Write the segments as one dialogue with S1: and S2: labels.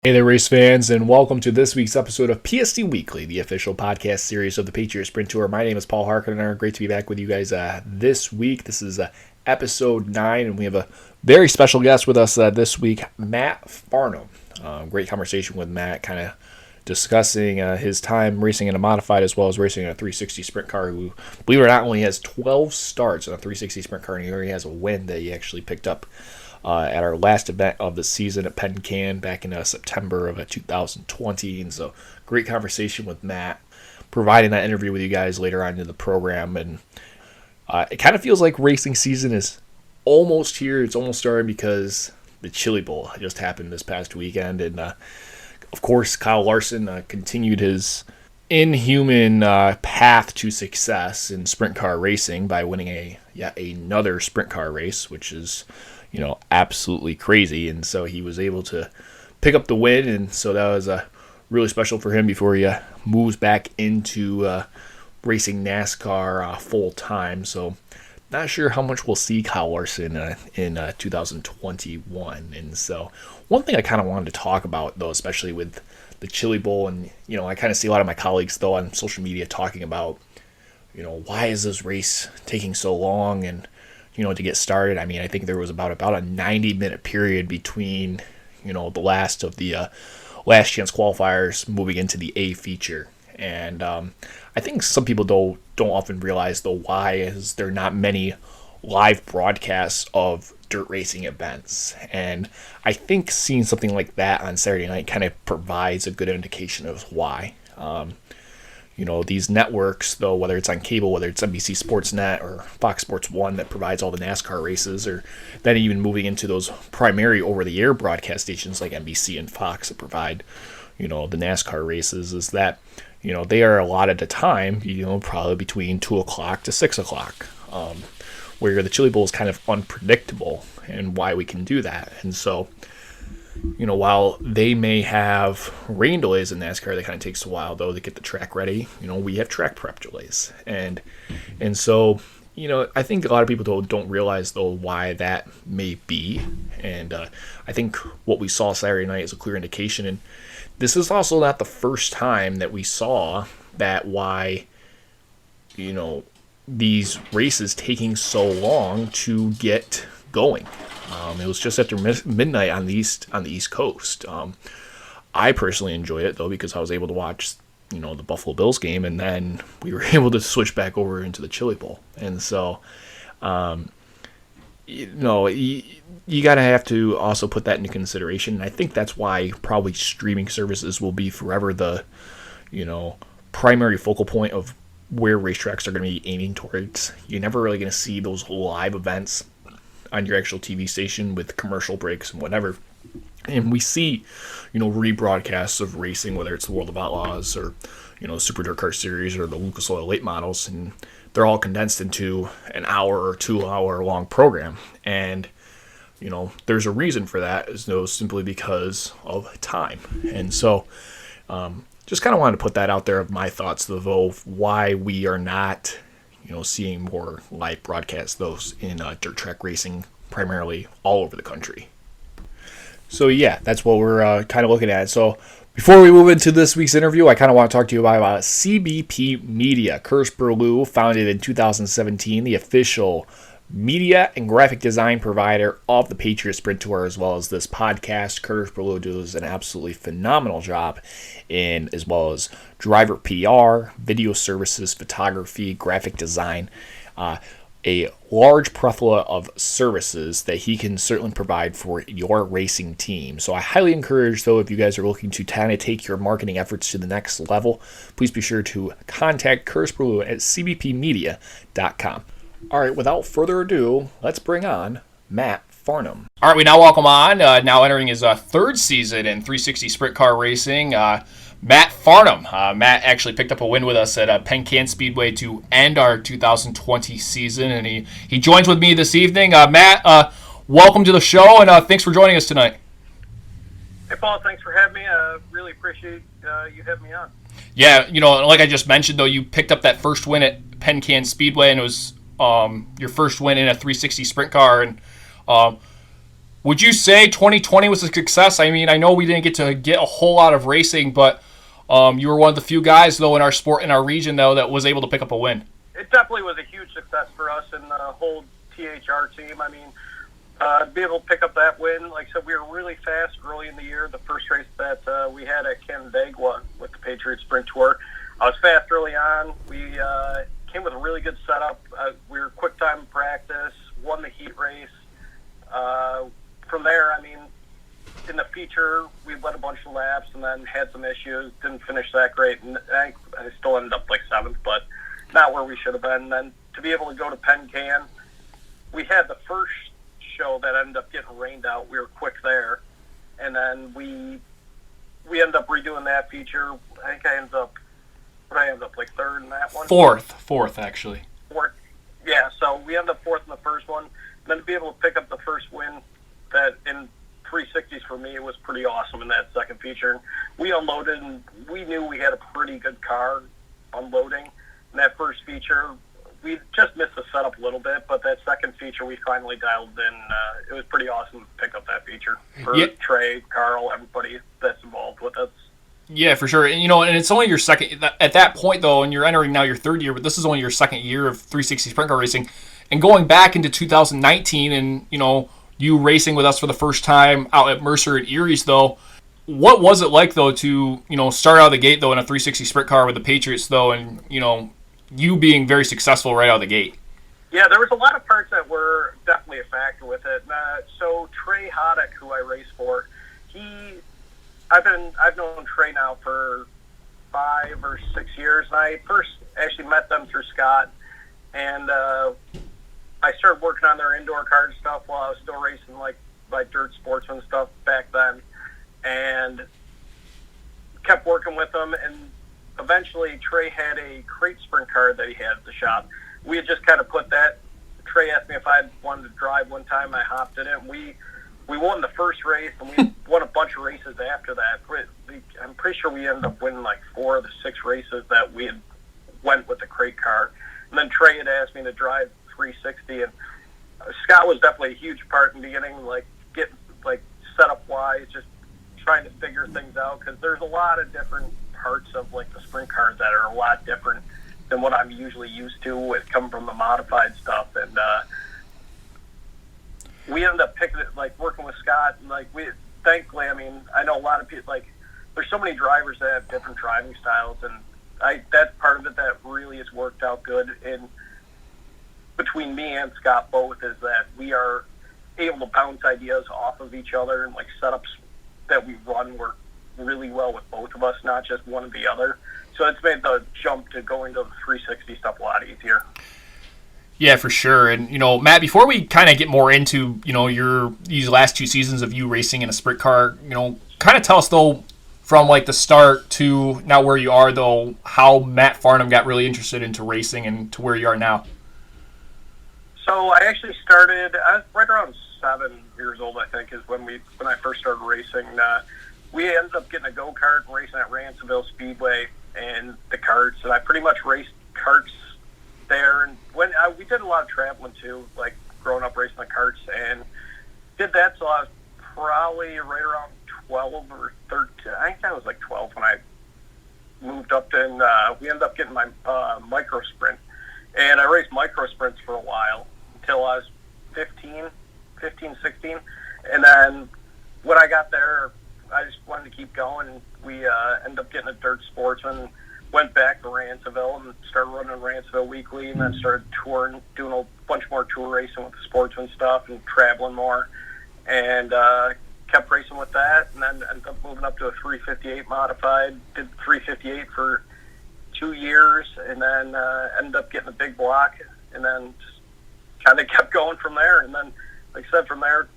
S1: Hey there, race fans, and welcome to this week's episode of PST Weekly, the official podcast series of the Patriot Sprint Tour. My name is Paul Harkiner. Great to be back with you guys this week. This is episode 9, and we have a very special guest with us this week, Matt Farnham. Great conversation with Matt, kind of discussing his time racing in a modified as well as racing in a 360 sprint car, who, believe it or not, only has 12 starts in a 360 sprint car, and he already has a win that he actually picked up at our last event of the season at Penn Can back in September of 2020. And so, great conversation with Matt, providing that interview with you guys later on in the program. And it kind of feels like racing season is almost here. It's almost starting because the Chili Bowl just happened this past weekend. And of course, Kyle Larson continued his inhuman path to success in sprint car racing by winning another sprint car race, which is absolutely crazy. And so he was able to pick up the win, and so that was really special for him before he moves back into racing NASCAR full time. So not sure how much we'll see Kyle Larson in 2021. And so one thing I kind of wanted to talk about, though, especially with the Chili Bowl, and I kind of see a lot of my colleagues though on social media talking about why is this race taking so long and to get started. I mean, I think there was about a 90-minute period between, the last of the last chance qualifiers moving into the A feature. And I think some people don't often realize, though, why is there not many live broadcasts of dirt racing events. And I think seeing something like that on Saturday night kind of provides a good indication of why. These networks, though, whether it's on cable, whether it's NBC Sportsnet or Fox Sports 1 that provides all the NASCAR races, or then even moving into those primary over-the-air broadcast stations like NBC and Fox that provide, the NASCAR races, is that, they are allotted a time, probably between 2 o'clock to 6 o'clock, where the Chili Bowl is kind of unpredictable, and why we can do that. And so, while they may have rain delays in NASCAR, that kind of takes a while, though, to get the track ready. We have track prep delays. And so, I think a lot of people don't realize, though, why that may be. And I think what we saw Saturday night is a clear indication. And this is also not the first time that we saw that why, these races taking so long to get going. It was just after midnight on the East Coast. I personally enjoyed it, though, because I was able to watch, the Buffalo Bills game, and then we were able to switch back over into the Chili Bowl. And so, you gotta have to also put that into consideration. And I think that's why probably streaming services will be forever the, primary focal point of where racetracks are going to be aiming towards. You're never really going to see those live events on your actual TV station with commercial breaks and whatever. And we see, rebroadcasts of racing, whether it's the World of Outlaws or, Super Dirt Car Series or the Lucas Oil Late Models, and they're all condensed into an hour or 2 hour long program. And, there's a reason for that, simply because of time. And so, just kind of wanted to put that out there of my thoughts, though, of why we are not seeing more live broadcasts, those in dirt track racing, primarily all over the country. So yeah, that's what we're kind of looking at. So before we move into this week's interview, I kind of want to talk to you about CBP Media. Curtis Burlew, founded in 2017, the official media and graphic design provider of the Patriot Sprint Tour, as well as this podcast. Curtis Burlew does an absolutely phenomenal job in, as well as driver PR, video services, photography, graphic design, a large plethora of services that he can certainly provide for your racing team. So I highly encourage, though, if you guys are looking to kind of take your marketing efforts to the next level, please be sure to contact Curtis Burlew at cbpmedia.com. All right, without further ado, let's bring on Matt Farnham. All right, we now welcome on, now entering his third season in 360 sprint car racing, Matt Farnham. Matt actually picked up a win with us at Penn Can Speedway to end our 2020 season, and he joins with me this evening. Matt, welcome to the show, and thanks for joining us tonight.
S2: Hey, Paul, thanks for having me. I really appreciate you having me on.
S1: Yeah, like I just mentioned, though, you picked up that first win at Penn Can Speedway, and it was your first win in a 360 sprint car, and Would you say 2020 was a success? I mean, I know we didn't get to get a whole lot of racing, but you were one of the few guys, though, in our sport, in our region, though, that was able to pick up a win.
S2: It definitely was a huge success for us and the whole THR team. I mean, to be able to pick up that win, like I said, we were really fast early in the year. The first race that we had at Canandaigua with the Patriot Sprint Tour, I was fast early on. We came with a really good setup. We were quick time practice, won the heat race. From there, I mean, in the feature, we led a bunch of laps and then had some issues. Didn't finish that great, and I still ended up like 7th, but not where we should have been. And then to be able to go to Penn Can, we had the first show that ended up getting rained out. We were quick there, and then we ended up redoing that feature. I think I ended up like 3rd in that one.
S1: Fourth actually.
S2: 4th, yeah. So we ended up 4th in the first one, and then to be able to pick up the first win that in 360s for me, it was pretty awesome in that second feature. We unloaded, and we knew we had a pretty good car unloading in that first feature. We just missed the setup a little bit, but that second feature we finally dialed in. It was pretty awesome to pick up that feature for Trey, Carl, everybody that's involved with us.
S1: Yeah, for sure. And, and it's only your second, at that point though, and you're entering now your 3rd year, but this is only your 2nd year of 360 sprint car racing. And going back into 2019 and, you racing with us for the first time out at Mercer at Erie's, though, what was it like, though, to, start out of the gate, though, in a 360 sprint car with the Patriots, though, and, you being very successful right out of the gate?
S2: Yeah, there was a lot of parts that were definitely a factor with it. So Trey Hoddick, who I race for, I've known Trey now for 5 or 6 years, and I first actually met them through Scott, and I started working on their indoor card stuff while I was still racing like dirt sportsman stuff back then, and kept working with them. And eventually Trey had a crate sprint car that he had at the shop. We had just kind of put that. Trey asked me if I wanted to drive one time. I hopped in it. We won the first race, and we won a bunch of races after that. I'm pretty sure we ended up winning like 4 of the 6 races that we had went with the crate car. And then Trey had asked me to drive 360, and Scott was definitely a huge part in the beginning, like getting like setup wise, just trying to figure things out, because there's a lot of different parts of like the sprint cars that are a lot different than what I'm usually used to with coming from the modified stuff. And we ended up picking it, like working with Scott, and like thankfully, I mean, I know a lot of people, like there's so many drivers that have different driving styles, and that's part of it that really has worked out good in between me and Scott both, is that we are able to bounce ideas off of each other, and like setups that we run work really well with both of us, not just one or the other. So it's made the jump to going to the 360 stuff a lot easier.
S1: Yeah, for sure. And, Matt, before we kind of get more into, your these last 2 seasons of you racing in a sprint car, kind of tell us, though, from like the start to now where you are, though, how Matt Farnham got really interested into racing and to where you are now.
S2: So I actually started, I was right around 7 years old, I think, is when I first started racing. We ended up getting a go-kart and racing at Ransomville Speedway and the karts, and I pretty much raced karts there. And when we did a lot of traveling too, like growing up racing the karts, and did that till I was probably right around 12 or 13. I think I was like 12 when I moved up to, and we ended up getting my micro sprint, and I raced micro sprints for a while until I was 15, 16, and then when I got there, I just wanted to keep going, and we ended up getting a dirt sportsman, went back to Ransomville and started running Ransomville weekly, and then started touring, doing a bunch more tour racing with the sportsman stuff and traveling more, and kept racing with that, and then ended up moving up to a 358 modified, did 358 for 2 years, and then ended up getting a big block, and then just kind of kept going from there. And then, like I said, from there,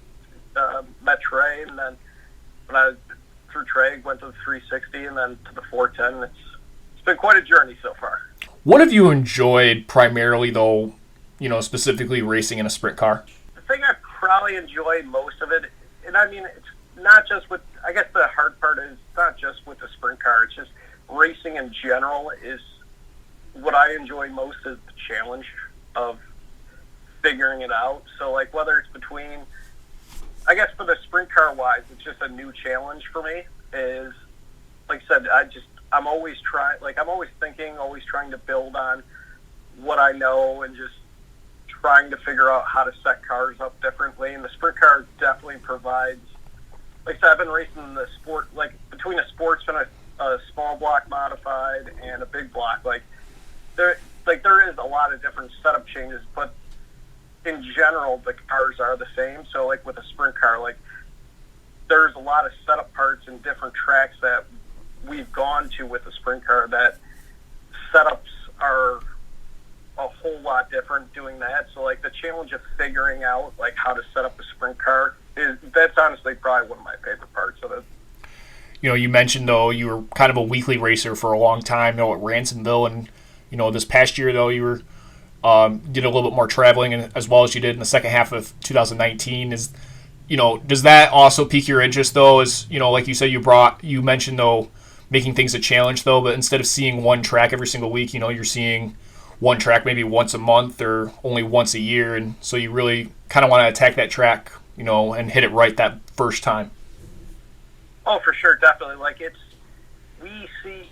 S2: met Trey, and then when I through Trey, went to the 360, and then to the 410. It's been quite a journey so far.
S1: What have you enjoyed primarily, though, specifically racing in a sprint car?
S2: The thing I probably enjoy most of it, and I mean, it's not just with, I guess the hard part is not just with the sprint car, it's just racing in general is what I enjoy most, is the challenge of figuring it out. So like whether it's between I guess for the sprint car wise, it's just a new challenge for me. Is like I said, I'm always trying, like I'm always thinking, always trying to build on what I know and just trying to figure out how to set cars up differently. And the sprint car definitely provides, like I said, I've been racing the sport, like between a sportsman, a small block modified, and a big block. There is a lot of different setup changes, but in general, the cars are the same. So like with a sprint car, like there's a lot of setup parts and different tracks that we've gone to with the sprint car that setups are a whole lot different doing that. So like the challenge of figuring out like how to set up a sprint car that's honestly probably one of my favorite parts of it.
S1: You mentioned, though, you were kind of a weekly racer for a long time, at Ransomville, and, this past year, though, you were did a little bit more traveling, and as well as you did in the second half of 2019. Does that also pique your interest, though, as, like you said, you mentioned, though, making things a challenge, though, but instead of seeing one track every single week, you're seeing one track maybe once a month or only once a year, and so you really kind of want to attack that track, and hit it right that first time.
S2: Oh, for sure, definitely. We see,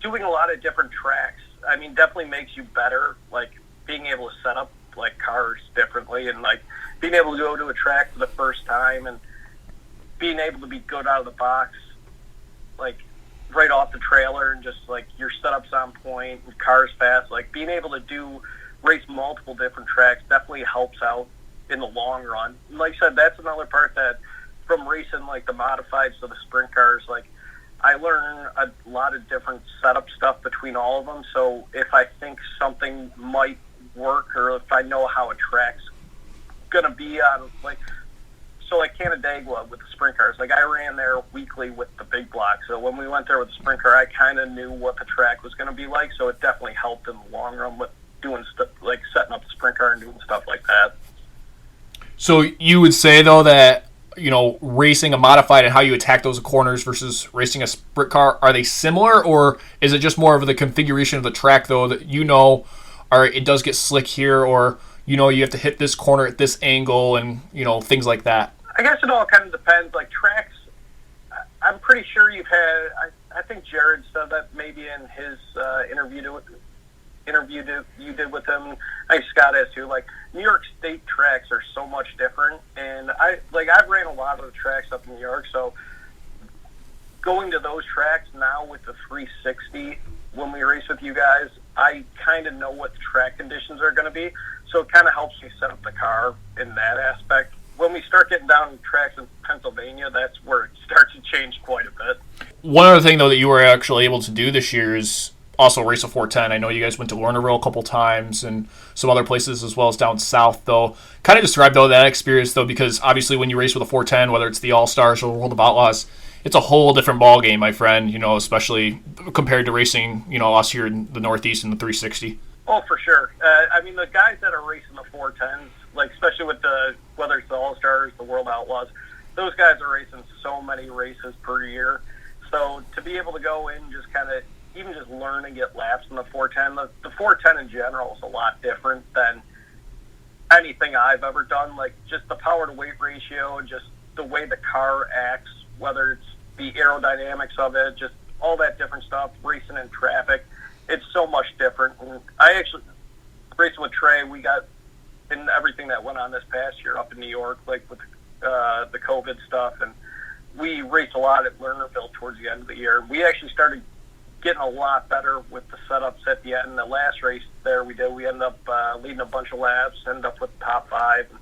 S2: doing a lot of different tracks, I mean, definitely makes you better, being able to set up, cars differently, and, being able to go to a track for the first time and being able to be good out of the box, right off the trailer, and just, your setup's on point, and cars fast, being able to race multiple different tracks definitely helps out in the long run. And like I said, that's another part that, from racing the modifieds to the sprint cars, I learn a lot of different setup stuff between all of them. So if I think something might work, or if I know how a track's gonna be on, Canandaigua with the sprint cars, I ran there weekly with the big block. So when we went there with the sprint car, I kind of knew what the track was gonna be like. So it definitely helped in the long run with doing stuff setting up the sprint car and doing stuff like that.
S1: So you would say, though, that racing a modified and how you attack those corners versus racing a sprint car, are they similar, or is it just more of the configuration of the track, though, that it does get slick here, or you have to hit this corner at this angle, and things like that? I
S2: guess it all kind of depends. Tracks, I'm pretty sure you've had, I think Jared said that maybe in his interview you did with him. I think Scott has too. New York State tracks are so much different, and I've ran a lot of the tracks up in New York, so going to those tracks now with the 360 when we race with you guys, I kind of know what the track conditions are going to be, so it kind of helps me set up the car in that aspect. When we start getting down to tracks in Pennsylvania, that's where it starts to change quite a bit.
S1: One other thing, though, that you were actually able to do this year is also race a 410. I know you guys went to Lernerville a couple times and some other places as well as down south, though. Kind of describe, though, that experience, though, because obviously when you race with a 410, whether it's the All-Stars or World of Outlaws, it's a whole different ball game, my friend, especially compared to racing, us here in the Northeast in the 360.
S2: Oh, for sure. The guys that are racing the 410s, especially with whether it's the All-Stars, the World Outlaws, those guys are racing so many races per year. So to be able to go in just kind of even just learn and get laps in the 410. The 410 in general is a lot different than anything I've ever done. Just the power to weight ratio and just the way the car acts, whether it's the aerodynamics of it, just all that different stuff, racing in traffic. It's so much different. And I actually, racing with Trey, we got in everything that went on this past year up in New York, with the COVID stuff, and we raced a lot at Lernerville towards the end of the year. We actually started getting a lot better with the setups at the end. The last race there we ended up leading a bunch of laps, ended up with top 5. And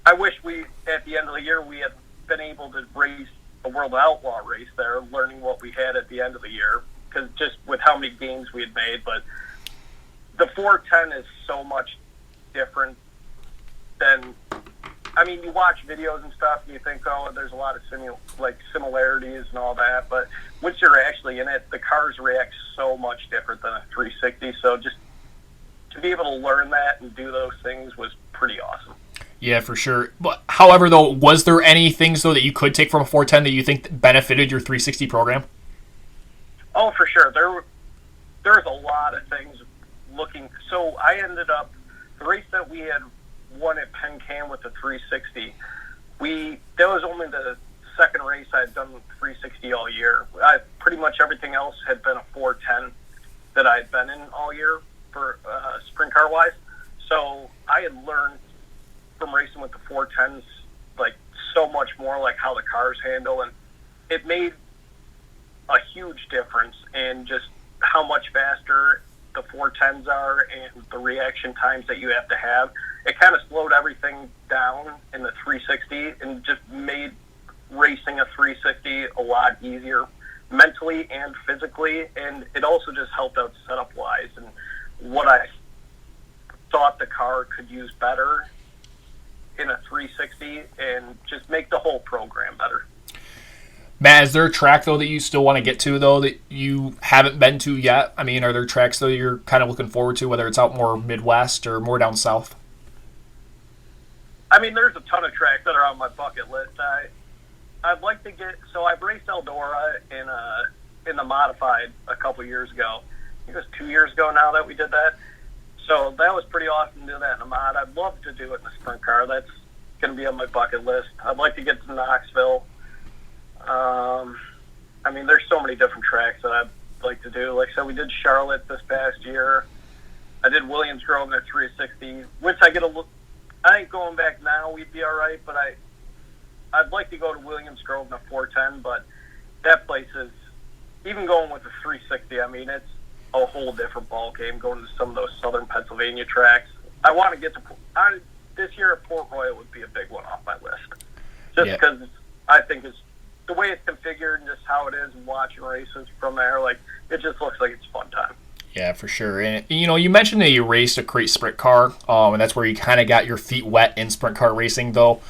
S2: I wish at the end of the year, we had been able to race a World Outlaw race there, learning what we had at the end of the year, because just with how many games we had made. But the 410 is so much different than, you watch videos and stuff, and you think, oh, there's a lot of similarities and all that, but once you're actually in it, the cars react so much different than a 360. So just to be able to learn that and do those things was pretty awesome.
S1: Yeah, for sure. But however, though, was there any things, though, that you could take from a 410 that you think benefited your 360 program?
S2: Oh, for sure. There's a lot of things looking. So I ended up, the race that we had won at Penn Can with the 360, that was only the second race I had done 360 all year. Pretty much everything else had been a 410 that I had been in all year for sprint car wise. So I had learned from racing with the 410s like so much more, like how the cars handle, and it made a huge difference in just how much faster the 410s are and the reaction times that you have to have. It kind of slowed everything down in the 360 and just made racing a 360 a lot easier mentally and physically, and it also just helped out setup wise and what I thought the car could use better in a 360 and just make the whole program better.
S1: Matt, is there a track, though, that you still want to get to, though, that you haven't been to yet? I mean, are there tracks, though, you're kind of looking forward to, whether it's out more Midwest or more down south?
S2: I mean, there's a ton of tracks that are on my bucket list. I'd like to get, so I've raced Eldora in the modified a couple years ago. I think it was 2 years ago now that we did that. So that was pretty awesome to do that in a mod. I'd love to do it in a sprint car. That's going to be on my bucket list. I'd like to get to Knoxville. I mean, there's so many different tracks that I'd like to do. Like I said, we did Charlotte this past year. I did Williams Grove at 360. Once I get I think going back now we'd be all right, but I'd like to go to Williams Grove in a 410, but that place is, even going with the 360, I mean, it's a whole different ball game going to some of those southern Pennsylvania tracks. I want to get to, this year at Port Royal would be a big one off my list. Just because I think it's, the way it's configured and just how it is and watching races from there, like, it just looks like it's a fun time.
S1: Yeah, for sure. And, you know, you mentioned that you raced a crate sprint car, and that's where you kind of got your feet wet in sprint car racing, though.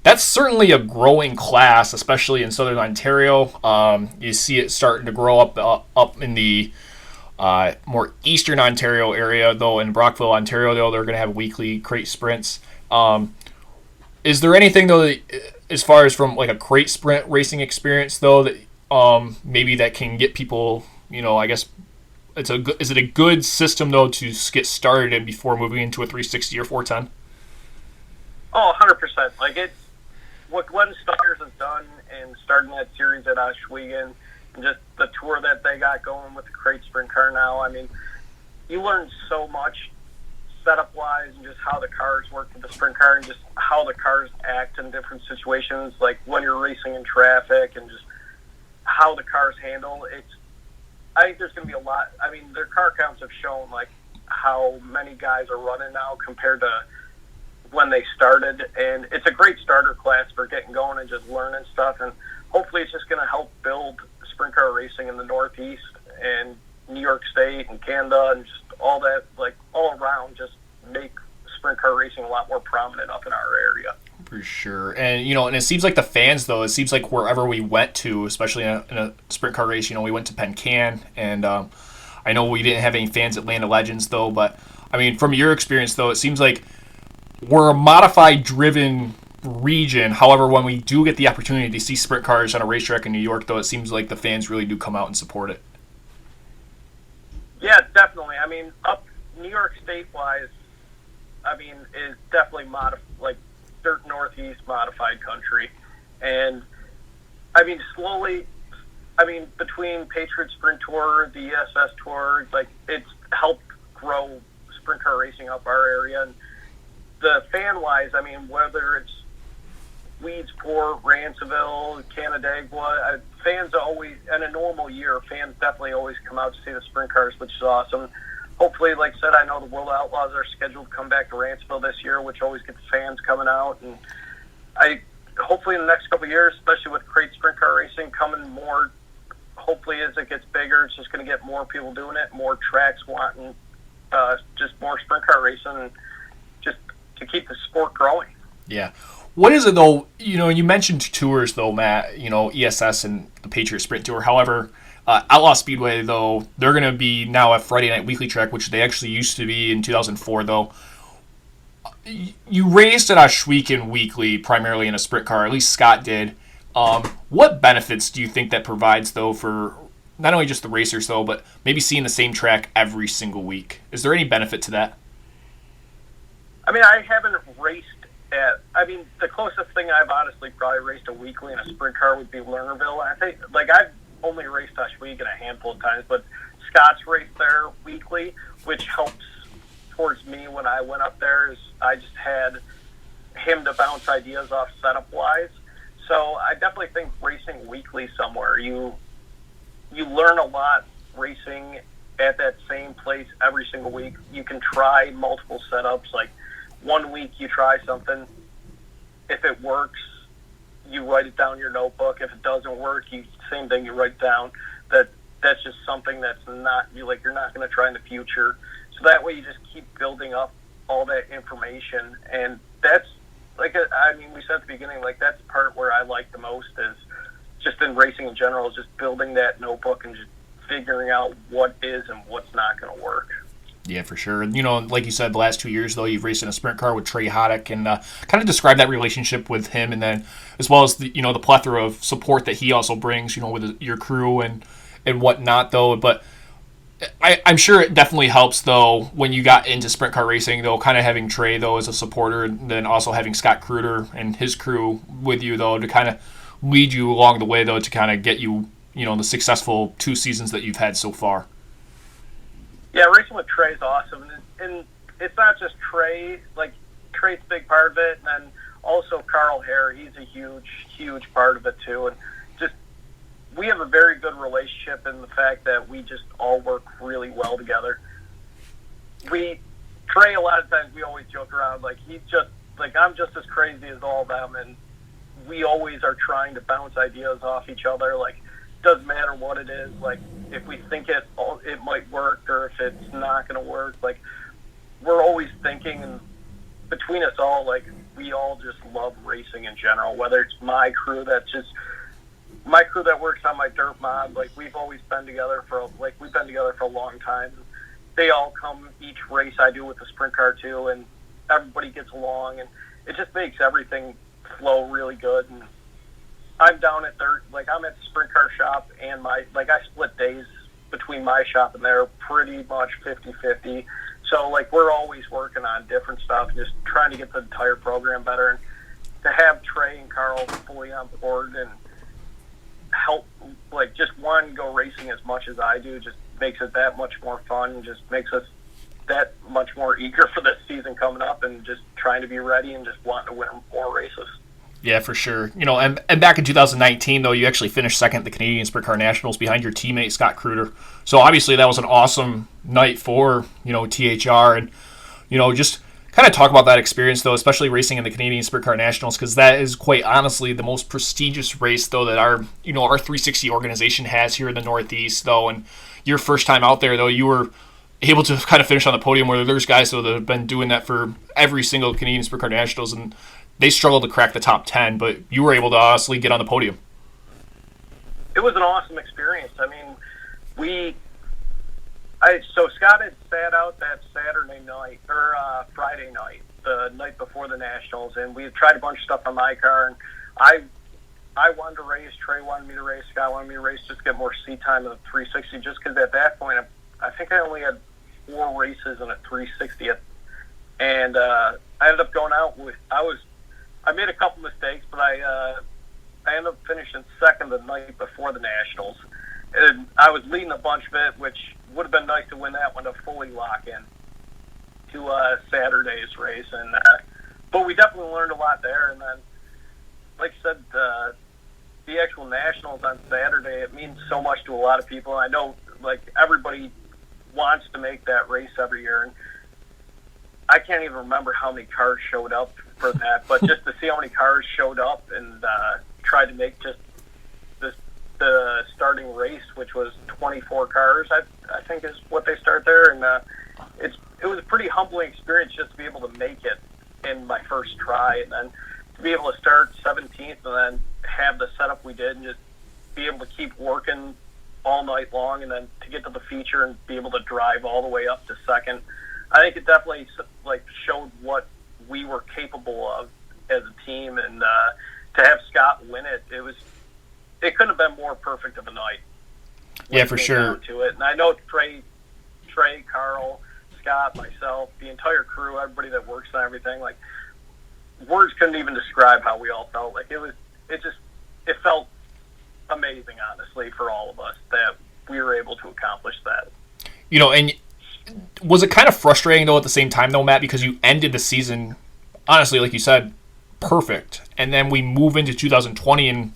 S1: That's certainly a growing class, especially in Southern Ontario. You see it starting to grow up in the more Eastern Ontario area, though. In Brockville, Ontario, though, they're going to have weekly crate sprints. Is there anything, though, that, as far as from like a crate sprint racing experience, though, that maybe that can get people, you know, I guess, is it a good system, though, to get started in before moving into a 360 or 410?
S2: Oh, 100%. Like, it's what Glenn Stires has done in starting that series at Oswego and just the tour that they got going with the crate sprint car now. I mean, you learn so much setup-wise and just how the cars work with the sprint car and just how the cars act in different situations, like when you're racing in traffic and just how the cars handle. I think there's going to be a lot. I mean, their car counts have shown, like, how many guys are running now compared to when they started, and it's a great starter class for getting going and just learning stuff, and hopefully it's just going to help build sprint car racing in the Northeast and New York State and Canada and just all that, like, all around, just make sprint car racing a lot more prominent up in our area.
S1: For sure. And, you know, and it seems like the fans, though, it seems like wherever we went to, especially in a sprint car race, you know, we went to Penn Can, and I know we didn't have any fans at Land of Legends, though, but, I mean, from your experience, though, it seems like we're a modified-driven region. However, when we do get the opportunity to see sprint cars on a racetrack in New York, though, it seems like the fans really do come out and support it.
S2: Yeah, definitely. I mean, up New York State-wise, I mean, is definitely like dirt Northeast modified country. And, I mean, slowly, I mean, between Patriot Sprint Tour, the ESS Tour, like, it's helped grow sprint car racing up our area. And the fan-wise, I mean, whether it's Weedsport, Ransomville, Canandaigua, fans always, in a normal year, fans definitely always come out to see the sprint cars, which is awesome. Hopefully, like I said, I know the World Outlaws are scheduled to come back to Ransomville this year, which always gets fans coming out. And hopefully in the next couple of years, especially with crate sprint car racing coming more, hopefully as it gets bigger, it's just going to get more people doing it, more tracks wanting just more sprint car racing, and just to keep the sport growing.
S1: Yeah. What is it, though? You know, you mentioned tours, though, Matt, you know, ESS and the Patriot Sprint Tour. However, Outlaw Speedway, though, they're going to be now a Friday Night Weekly track, which they actually used to be in 2004, though. You raced at Oswego weekly, primarily in a sprint car, at least Scott did. What benefits do you think that provides, though, for not only just the racers, though, but maybe seeing the same track every single week? Is there any benefit to that?
S2: I mean, I haven't raced I mean, the closest thing I've honestly probably raced a weekly in a sprint car would be Lernerville. I think, like, I've only raced Oshwegan a handful of times, but Scott's raced there weekly, which helps towards me when I went up there. Is I just had him to bounce ideas off setup-wise. So I definitely think racing weekly somewhere, you learn a lot racing at that same place every single week. You can try multiple setups. Like, one week you try something. If it works, you write it down in your notebook. If it doesn't work, same thing, you write it down. That's just something that's not, you're not going to try in the future. So that way you just keep building up all that information. And that's, like, I mean, we said at the beginning, like, that's the part where I like the most is just in racing in general, is just building that notebook and just figuring out what is and what's not going to work.
S1: Yeah, for sure. And, like you said, the last 2 years, though, you've raced in a sprint car with Trey Hoddick, and kind of describe that relationship with him, and then as well as the plethora of support that he also brings, with your crew and whatnot, though. But I'm sure it definitely helps, though, when you got into sprint car racing, though, kind of having Trey, though, as a supporter, and then also having Scott Kruder and his crew with you, though, to kind of lead you along the way, though, to kind of get you, the successful 2 seasons that you've had so far.
S2: Yeah, racing with Trey's awesome. And it's not just Trey. Like, Trey's a big part of it, and then also Carl Hare. He's a huge, huge part of it, too. And just, we have a very good relationship in the fact that we just all work really well together. Trey, a lot of times, we always joke around, like, he's just, like, I'm just as crazy as all of them, and we always are trying to bounce ideas off each other. Like, doesn't matter what it is. Like, if we think it might work, or if it's not going to work, like, we're always thinking, and between us all, like, we all just love racing in general. Whether it's my crew that works on my dirt mod, like, we've always been together for a long time. They all come each race I do with the sprint car too, and everybody gets along, and it just makes everything flow really good. And I'm down at I'm at the sprint car shop, and I split days between my shop and there pretty much 50-50. So, like, we're always working on different stuff, just trying to get the entire program better. And to have Trey and Carl fully on board and help, like, just one, go racing as much as I do, just makes it that much more fun, and just makes us that much more eager for this season coming up, and just trying to be ready and just wanting to win more races.
S1: Yeah, for sure. And back in 2019, though, you actually finished second at the Canadian Sprint Car Nationals behind your teammate, Scott Kruder. So obviously that was an awesome night for, THR. And, just kind of talk about that experience, though, especially racing in the Canadian Sprint Car Nationals, because that is quite honestly the most prestigious race, though, that our 360 organization has here in the Northeast, though. And your first time out there, though, you were able to kind of finish on the podium, where there's guys, though, that have been doing that for every single Canadian Sprint Car Nationals, and they struggled to crack the top 10, but you were able to honestly get on the podium.
S2: It was an awesome experience. I mean, so Scott had sat out that Saturday night, or Friday night, the night before the Nationals, and we had tried a bunch of stuff on my car, and I wanted to race, Trey wanted me to race, Scott wanted me to race, just to get more seat time in the 360, just because at that point, I think I only had 4 races in a 360, and I ended up going out with, I made a couple mistakes, but I ended up finishing second the night before the Nationals. And I was leading a bunch of it, which would have been nice to win that one to fully lock in to Saturday's race. And but we definitely learned a lot there. And then, like I said, the actual Nationals on Saturday, it means so much to a lot of people. I know, like, everybody wants to make that race every year. And I can't even remember how many cars showed up for that, but just to see how many cars showed up and tried to make just the starting race, which was 24 cars, I think is what they start there, and it was a pretty humbling experience just to be able to make it in my first try, and then to be able to start 17th and then have the setup we did, and just be able to keep working all night long, and then to get to the feature and be able to drive all the way up to second. I think it definitely, like, showed what we were capable of as a team, and to have Scott win it, it couldn't have been more perfect of a night.
S1: Yeah, for sure.
S2: To it. And I know Trey, Carl, Scott, myself, the entire crew, everybody that works on everything, like, words couldn't even describe how we all felt. Like it felt amazing, honestly, for all of us that we were able to accomplish that.
S1: And was it kind of frustrating though at the same time though, Matt, because you ended the season, honestly, like you said, perfect, and then we move into 2020 and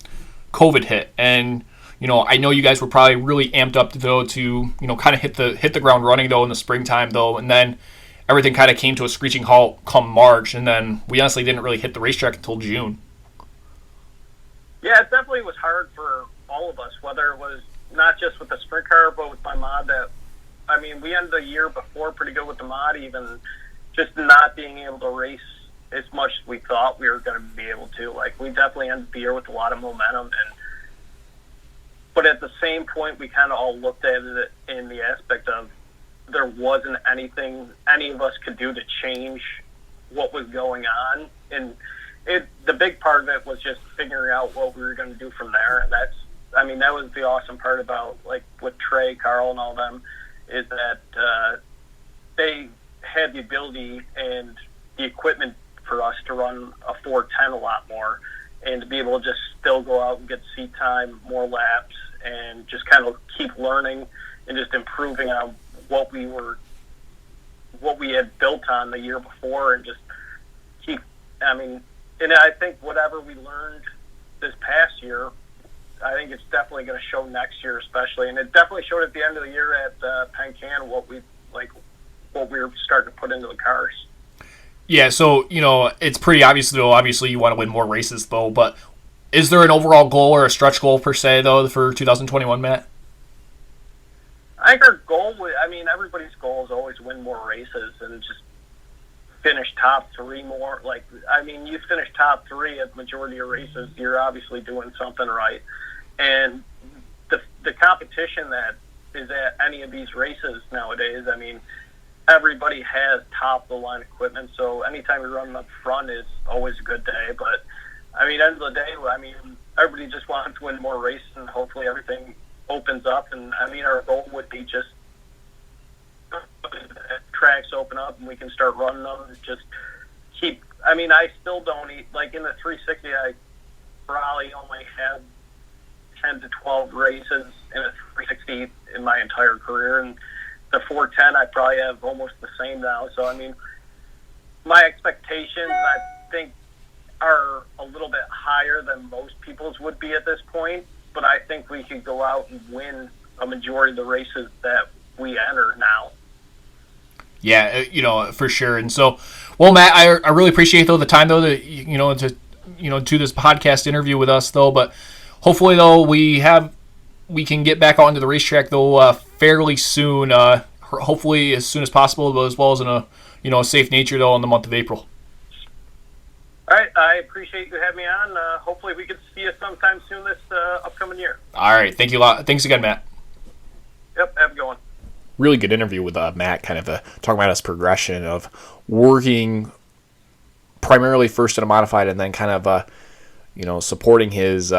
S1: COVID hit, and I know you guys were probably really amped up though to kind of hit the ground running though in the springtime though, and then everything kind of came to a screeching halt come March, and then we honestly didn't really hit the racetrack until June.
S2: Yeah, it definitely was hard for all of us, whether it was not just with the sprint car, but with my mod. We ended the year before pretty good with the mod, even just not being able to race as much as we thought we were going to be able to. Like, we definitely ended the year with a lot of momentum, but at the same point, we kind of all looked at it in the aspect of there wasn't anything any of us could do to change what was going on, and the big part of it was just figuring out what we were going to do from there. And that was the awesome part about, like, with Trey, Carl, and all them, is that they had the ability and the equipment for us to run a 410 a lot more, and to be able to just still go out and get seat time, more laps, and just kind of keep learning and just improving on what we had built on the year before, and just keep. And I think whatever we learned this past year, I think it's definitely going to show next year, especially. And it definitely showed at the end of the year at Penn Can what we were starting to put into the cars.
S1: Yeah, so it's pretty obvious though. Obviously, you want to win more races though, but is there an overall goal or a stretch goal per se though for 2021, Matt?
S2: I think our goal, everybody's goal is always win more races and just finish top three more. You finish top three at the majority of races, you're obviously doing something right. And the competition that is at any of these races nowadays, everybody has top-of-the-line equipment, so anytime you're running up front is always a good day. But, at the end of the day, everybody just wants to win more races, and hopefully everything opens up. And, our goal would be just tracks open up and we can start running them. Just keep. I still don't eat. Like, in the 360, I probably only had 10 to 12 races in a 360 in my entire career, and the 410 I probably have almost the same now. So my expectations, I think, are a little bit higher than most people's would be at this point, but I think we could go out and win a majority of the races that we enter now.
S1: Yeah, for sure. And so, well, Matt, I really appreciate though the time though that to do this podcast interview with us though. But hopefully though we can get back onto the racetrack though fairly soon. Hopefully as soon as possible, but as well as in a safe nature though in the month of April.
S2: All right, I appreciate you having me on. Hopefully we can see you sometime soon this upcoming year.
S1: All right, thank you a lot. Thanks again, Matt.
S2: Yep, have a good one.
S1: Really good interview with Matt, kind of talking about his progression of working primarily first in a modified and then kind of supporting his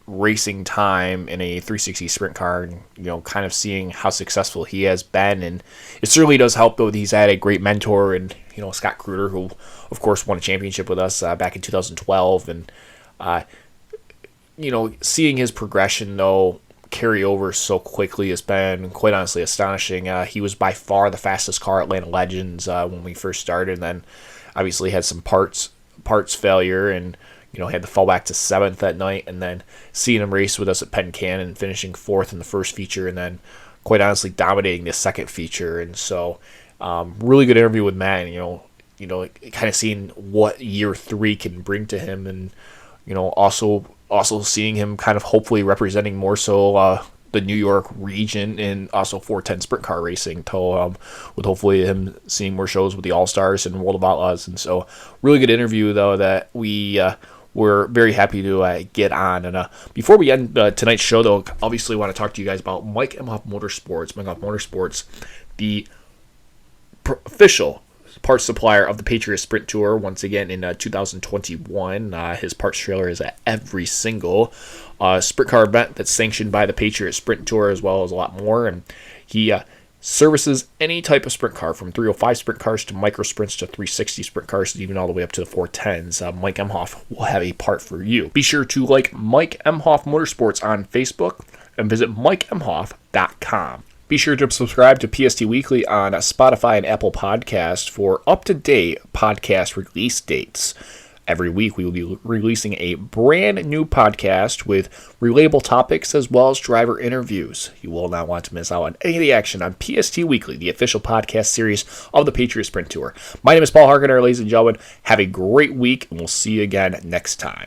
S1: racing time in a 360 sprint car, and kind of seeing how successful he has been. And it certainly does help though that he's had a great mentor and Scott Kruder, who of course won a championship with us back in 2012, and seeing his progression though carry over so quickly has been quite honestly astonishing. He was by far the fastest car at Atlanta Legends when we first started, and then obviously had some parts failure and had to fall back to 7th that night, and then seeing him race with us at Penn Can and finishing 4th in the first feature, and then quite honestly dominating the second feature. And so really good interview with Matt, and kind of seeing what year 3 can bring to him, and also seeing him kind of hopefully representing more so the New York region and also 410 sprint car racing, with hopefully him seeing more shows with the All-Stars and World of Outlaws. And so really good interview, though, that we were very happy to get on. And before we end tonight's show, though, obviously want to talk to you guys about Mike Emhoff Motorsports. Mike Emhoff Motorsports, the official parts supplier of the Patriot Sprint Tour once again in 2021. His parts trailer is at every single sprint car event that's sanctioned by the Patriot Sprint Tour, as well as a lot more. And he services any type of sprint car, from 305 sprint cars to micro sprints to 360 sprint cars, and even all the way up to the 410s. Mike Emhoff will have a part for you. Be sure to like Mike Emhoff Motorsports on Facebook and visit MikeEmhoff.com. Be sure to subscribe to PST Weekly on Spotify and Apple Podcasts for up-to-date podcast release dates. Every week we will be releasing a brand new podcast with relatable topics as well as driver interviews. You will not want to miss out on any of the action on PST Weekly, the official podcast series of the Patriot Sprint Tour. My name is Paul Harkiner, ladies and gentlemen. Have a great week, and we'll see you again next time.